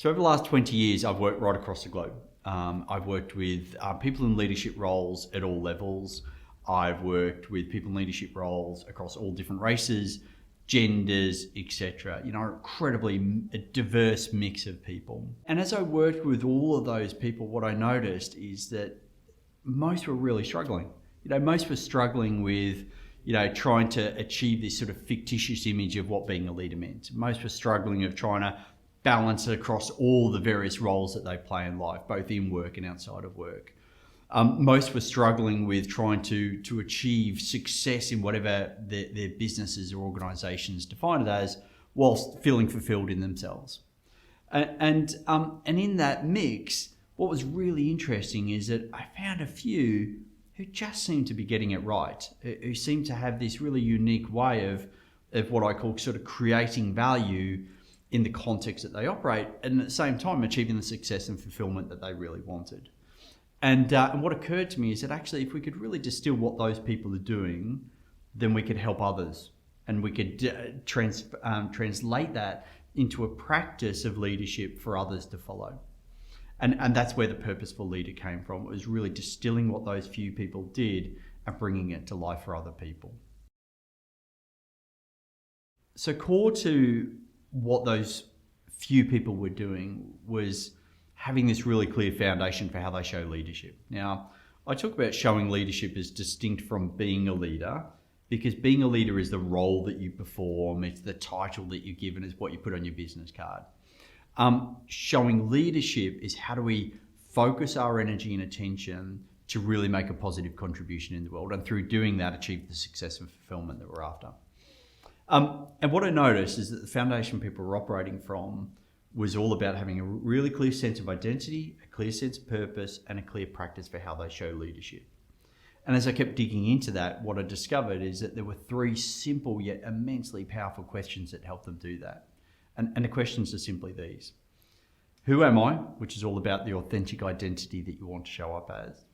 So over the last 20 years, I've worked right across the globe. I've worked with people in leadership roles at all levels. I've worked with people in leadership roles across all different races, genders, etc. Incredibly diverse mix of people. And as I worked with all of those people, what I noticed is that most were really struggling. Most were struggling with, trying to achieve this sort of fictitious image of what being a leader meant. Most were struggling of trying to balance it across all the various roles that they play in life, both in work and outside of work. Most were struggling with trying to achieve success in whatever their businesses or organisations define it as, whilst feeling fulfilled in themselves. And in that mix, what was really interesting is that I found a few who just seemed to be getting it right, who seemed to have this really unique way of what I call sort of creating value in the context that they operate, and at the same time achieving the success and fulfillment that they really wanted. And what occurred to me is that actually, if we could really distill what those people are doing, then we could help others, and we could translate that into a practice of leadership for others to follow. And that's where the Purposeful Leader came from. It was really distilling what those few people did and bringing it to life for other people. So core to what those few people were doing was having this really clear foundation for how they show leadership. Now, I talk about showing leadership as distinct from being a leader, because being a leader is the role that you perform, it's the title that you're given, it's what you put on your business card. Showing leadership is how do we focus our energy and attention to really make a positive contribution in the world, and through doing that, achieve the success and fulfillment that we're after. And what I noticed is that the foundation people were operating from was all about having a really clear sense of identity, a clear sense of purpose, and a clear practice for how they show leadership. And as I kept digging into that, what I discovered is that there were three simple yet immensely powerful questions that helped them do that. And the questions are simply these. Who am I? Which is all about the authentic identity that you want to show up as.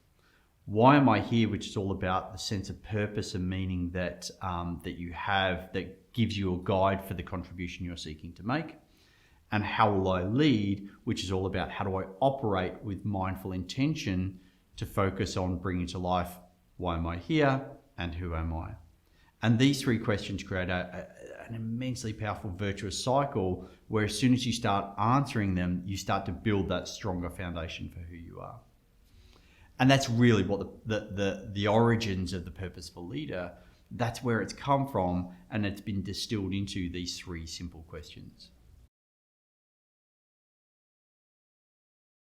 Why am I here? Which is all about the sense of purpose and meaning that you have, that gives you a guide for the contribution you're seeking to make. And how will I lead? Which is all about how do I operate with mindful intention to focus on bringing to life why am I here and who am I? And these three questions create an immensely powerful virtuous cycle where as soon as you start answering them, you start to build that stronger foundation for who you are. And that's really what the origins of the Purposeful Leader, that's where it's come from, and it's been distilled into these three simple questions.